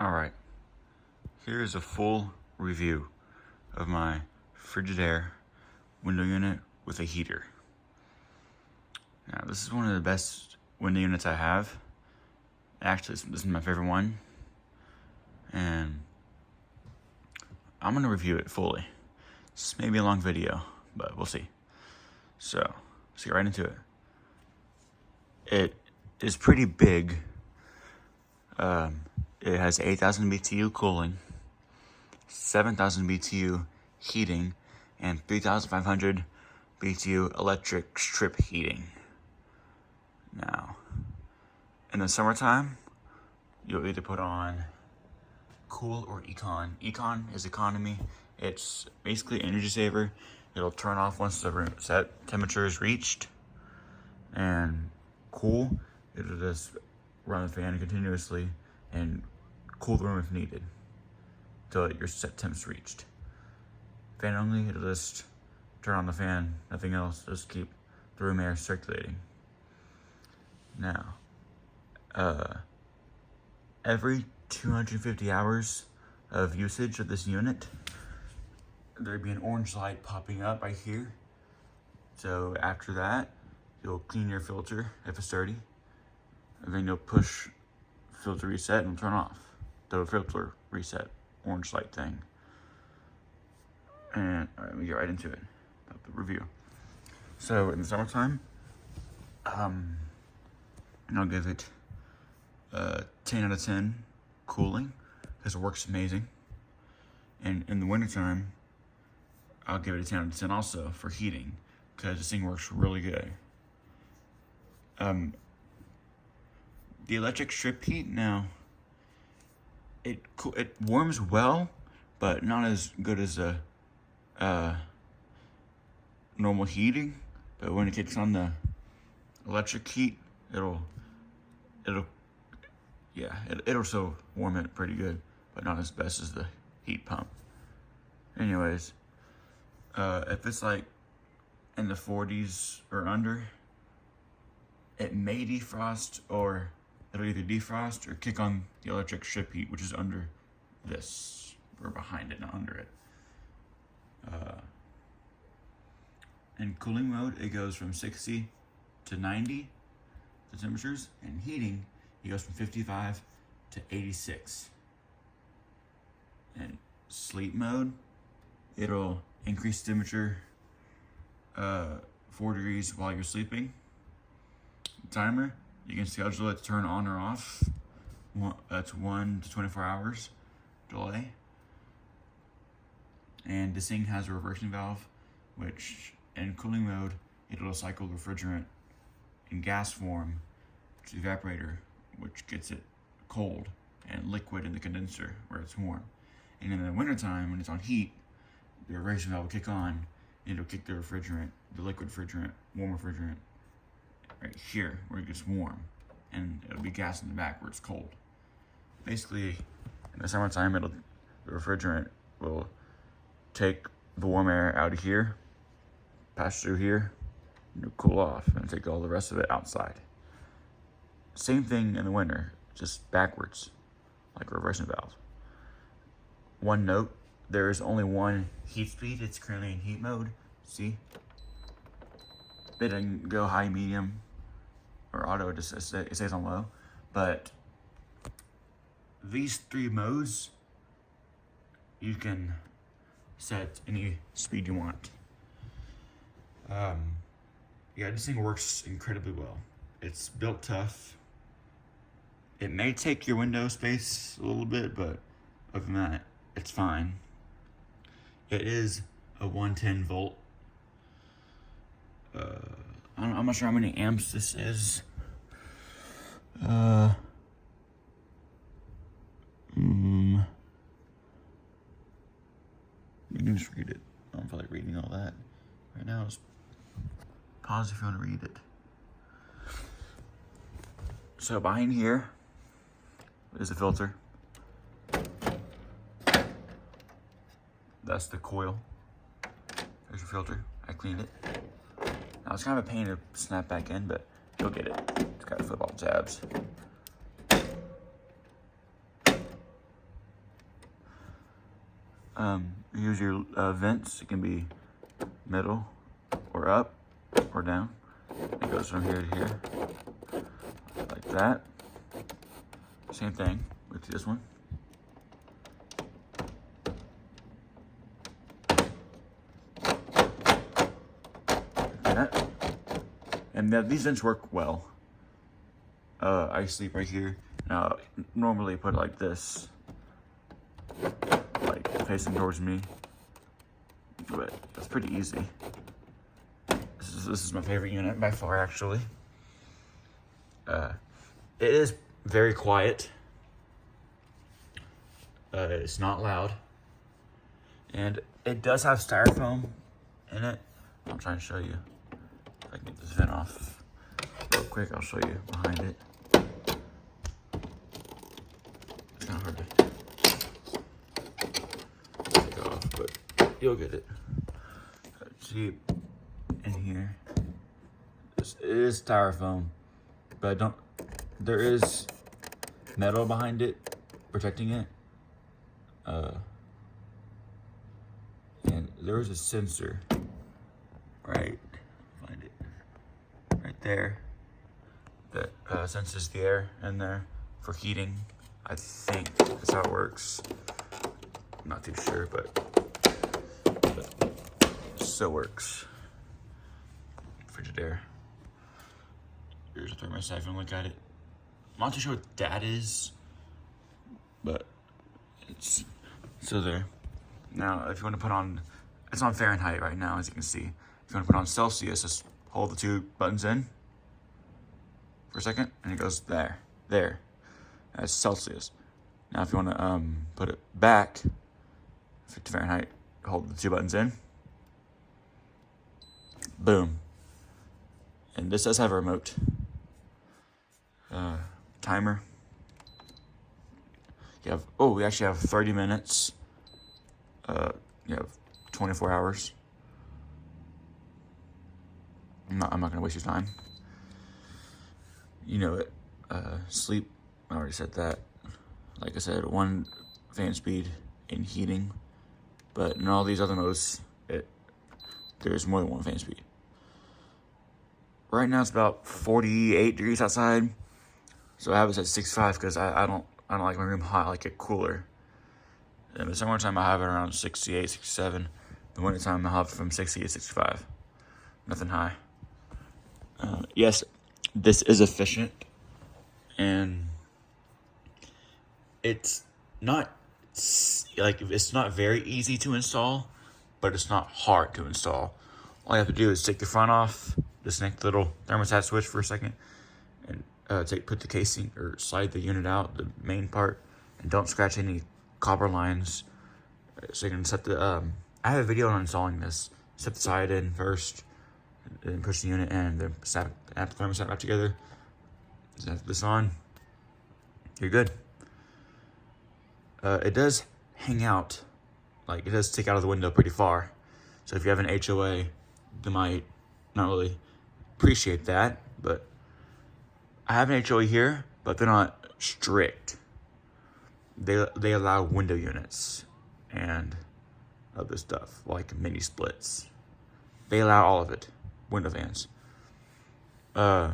Alright, here's a full review of my Frigidaire window unit with a heater. Now, this is one of the best window units I have. Actually, this is my favorite one. And I'm going to review it fully. This may be a long video, but we'll see. So, let's get right into it. It is pretty big. It has 8,000 BTU cooling, 7,000 BTU heating, and 3,500 BTU electric strip heating. Now, in the summertime, you'll either put on Cool or Econ. Econ is economy. It's basically energy saver. It'll turn off once the room set temperature is reached. And Cool, it'll just run the fan continuously and cool the room if needed until your set temps is reached. Fan only, it'll just turn on the fan, nothing else, just keep the room air circulating. Now, every 250 hours of usage of this unit, there'd be an orange light popping up right here. So after that, you'll clean your filter if it's dirty, and then you'll push filter reset and turn off the filter reset orange light thing. And all right, let me get right into it, about the review. So in the summertime, and I'll give it 10 out of 10 cooling, because it works amazing. And in the wintertime, I'll give it a 10 out of 10 also for heating, because this thing works really good. The electric strip heat, now, it warms well, but not as good as the normal heating. But when it kicks on the electric heat, it'll still warm it pretty good, but not as best as the heat pump. Anyways, if it's like in the 40s or under, it may defrost, or it'll either defrost or kick on the electric strip heat, which is under this, or behind it, not under it. In cooling mode, it goes from 60 to 90, the temperatures, and heating, it goes from 55 to 86. In sleep mode, it'll increase temperature 4 degrees while you're sleeping. Timer, you can schedule it to turn on or off. That's 1 to 24 hours delay. And this thing has a reversing valve, which in cooling mode, it'll cycle refrigerant in gas form to the evaporator, which gets it cold, and liquid in the condenser where it's warm. And in the wintertime, when it's on heat, the reversing valve will kick on, and it'll kick the refrigerant, the liquid refrigerant, warm refrigerant, right here where it gets warm, and it'll be gas in the back where it's cold. Basically, in the summertime, the refrigerant will take the warm air out of here, pass through here, and it'll cool off and take all the rest of it outside. Same thing in the winter, just backwards, like a reversing valve. One note, there is only one heat speed. It's currently in heat mode. See? It didn't go high, medium, or auto. It just it stays on low. But these 3 modes, you can set any speed you want. Yeah, this thing works incredibly well. It's built tough. It may take your window space a little bit, but other than that, it's fine. It is a 110 volt. I'm not sure how many amps this is. You can just read it. I don't feel like reading all that right now. Just pause if you want to read it. So behind here is the filter. That's the coil. There's your filter. I cleaned it. Now it's kind of a pain to snap back in, but you'll get it. Just gotta flip all the tabs. Use your vents. It can be middle or up or down. It goes from here to here, like that. Same thing with this one. And these vents work well. I sleep right here. Now, normally put it like this, like facing towards me, but that's pretty easy. This is my favorite unit by far, actually. It is very quiet. It's not loud, and it does have styrofoam in it. I'm trying to show you. If I can get this vent off real quick, I'll show you behind it. It's kind of hard to take off, but you'll get it. See, in here, it is styrofoam, but there is metal behind it protecting it. And there is a sensor, right? Find it right there that senses the air in there for heating. I think that's how it works. I'm not too sure, but so works. Frigidaire. Here's a thermosiphon. Look at it. I'm not too sure what that is, but it's still there. Now, if you want to put on, it's on Fahrenheit right now, as you can see. If you want to put on Celsius, just hold the two buttons in for a second, and it goes there. That's Celsius. Now, if you want to put it back to Fahrenheit, hold the two buttons in. Boom. And this does have a remote. Timer. We actually have 30 minutes. You have 24 hours. I'm not gonna waste your time. You know it. Sleep, I already said that. Like I said, 1 fan speed in heating, but in all these other modes, there's more than 1 fan speed. Right now it's about 48 degrees outside, so I have it at 65 because I don't like my room hot. I like it cooler. In the summertime, I have it around 68, 67. The wintertime, I have it from 60 to 65. Nothing high. Yes, this is efficient, and it's not very easy to install, but it's not hard to install. All you have to do is take the front off, disconnect the little thermostat switch for a second, and put the casing or slide the unit out, the main part, and don't scratch any copper lines. So you can set the I have a video on installing this. Set the side in first, and push the unit in, and then snap the thermostat back together. Snap this on. You're good. It does hang out, like it does stick out of the window pretty far. So if you have an HOA, they might not really appreciate that. But I have an HOA here, but they're not strict. They allow window units and other stuff like mini splits. They allow all of it. Window fans. I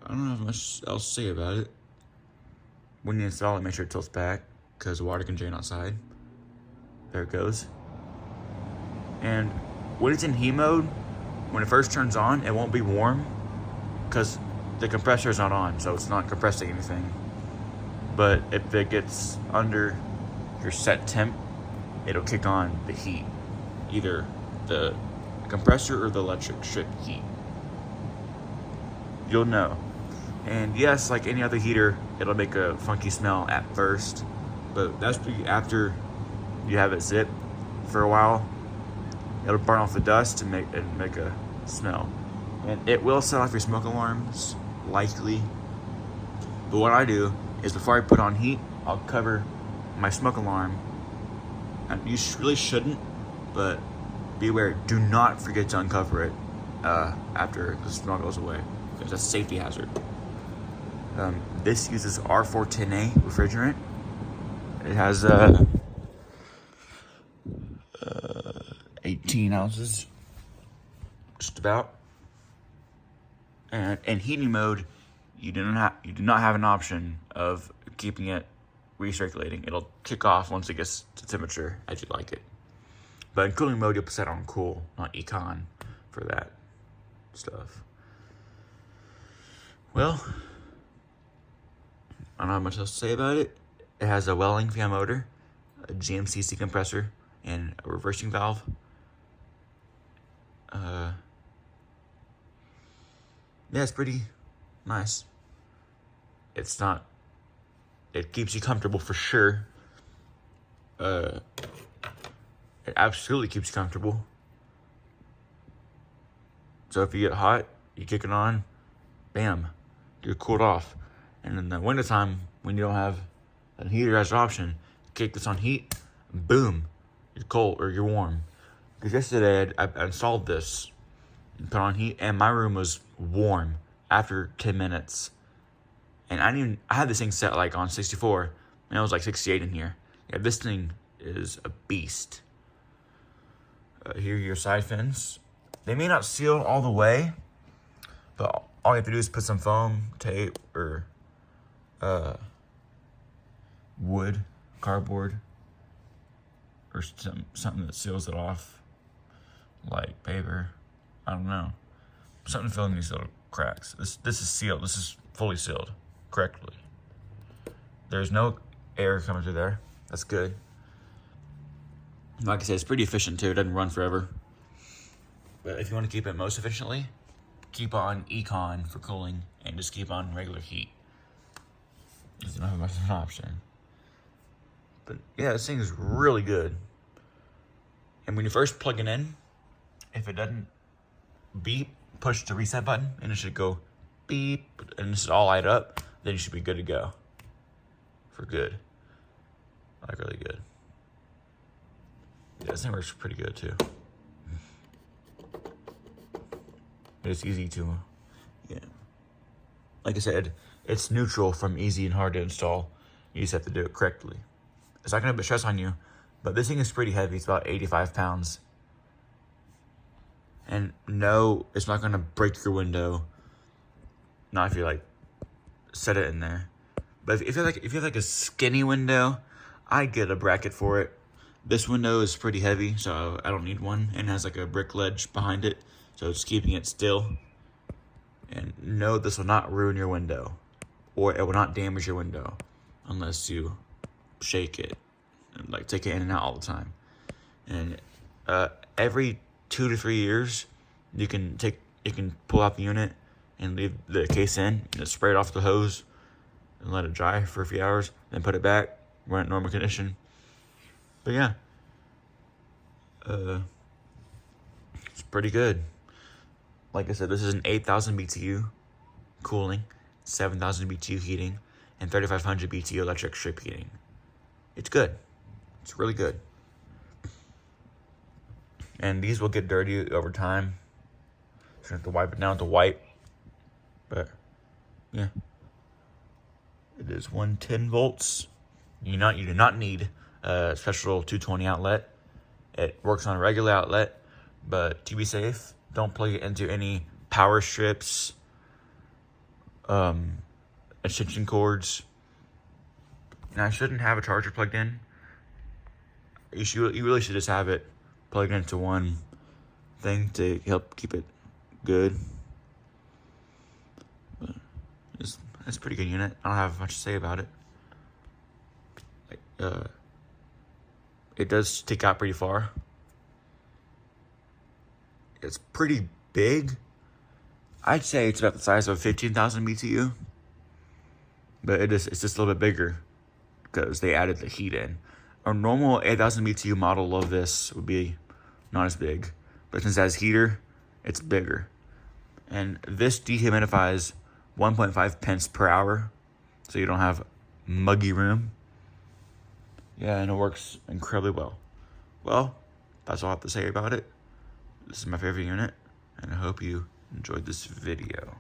don't have much else to say about it. When you install it, make sure it tilts back because the water can drain outside. There it goes. And when it's in heat mode, when it first turns on, it won't be warm because the compressor is not on, so it's not compressing anything. But if it gets under your set temp, it'll kick on the heat, either the compressor or the electric strip heat. You'll know. And yes, like any other heater, it'll make a funky smell at first, but that's after you have it zip for a while. It'll burn off the dust and make a smell. And it will set off your smoke alarms, likely. But what I do is before I put on heat, I'll cover my smoke alarm. And you really shouldn't, but be aware, do not forget to uncover it after the smell goes away, because that's a safety hazard. This uses R410A refrigerant, It has 18 ounces, just about. And in heating mode, you do not have an option of keeping it recirculating. It'll kick off once it gets to temperature as you like it. But in cooling mode, you'll set on cool, not econ, for that stuff. Well, I don't have much else to say about it. It has a Welling fan motor, a GMCC compressor, and a reversing valve. Yeah, it's pretty nice. It keeps you comfortable for sure. It absolutely keeps you comfortable. So if you get hot, you kick it on, bam, you're cooled off. And in the wintertime, when you don't have a heater as an option, kick this on heat, boom, you're cold or you're warm. Because yesterday I installed this and put on heat, and my room was warm after 10 minutes. And I had this thing set like on 64, and it was like 68 in here. Yeah, this thing is a beast. Here are your side fins. They may not seal all the way, but all you have to do is put some foam, tape, or wood, cardboard, or something that seals it off, like paper. I don't know. Something to fill in these little cracks. This is sealed. This is fully sealed correctly. There's no air coming through there. That's good. Like I said, it's pretty efficient too. It doesn't run forever. But if you want to keep it most efficiently, keep on econ for cooling and just keep on regular heat. There's not much of an option. But yeah, this thing is really good. And when you first plug it in, if it doesn't beep, push the reset button and it should go beep, and this is all light up, then you should be good to go. For good. Like really good. Yeah, this thing works pretty good too. It's easy to, yeah. Like I said, it's neutral from easy and hard to install. You just have to do it correctly. It's not gonna put stress on you, but this thing is pretty heavy. It's about 85 pounds. And no, it's not gonna break your window. Not if you like set it in there. But if you have like a skinny window, I'd get a bracket for it. This window is pretty heavy, so I don't need one, and has like a brick ledge behind it, so it's keeping it still. And no, this will not ruin your window, or it will not damage your window unless you shake it and like take it in and out all the time. And every 2 to 3 years, you can pull out the unit and leave the case in and just spray it off the hose and let it dry for a few hours, then put it back, run it normal condition. But yeah, it's pretty good. Like I said, this is an 8,000 BTU cooling, 7,000 BTU heating, and 3,500 BTU electric strip heating. It's good. It's really good. And these will get dirty over time, so you have to wipe it down with the wipe. But yeah, it is 110 volts. You do not need a special 220 outlet. It works on a regular outlet, but to be safe, don't plug it into any power strips, extension cords. And I shouldn't have a charger plugged in. You really should just have it plugged into one thing to help keep it good. But it's a pretty good unit. I don't have much to say about it. It does stick out pretty far. It's pretty big. I'd say it's about the size of 15,000 BTU. But it's just a little bit bigger because they added the heat in. A normal 8,000 BTU model of this would be not as big. But since it has heater, it's bigger. And this dehumidifies 1.5 pence per hour. So you don't have muggy room. Yeah, and it works incredibly well. Well, that's all I have to say about it. This is my favorite unit, and I hope you enjoyed this video.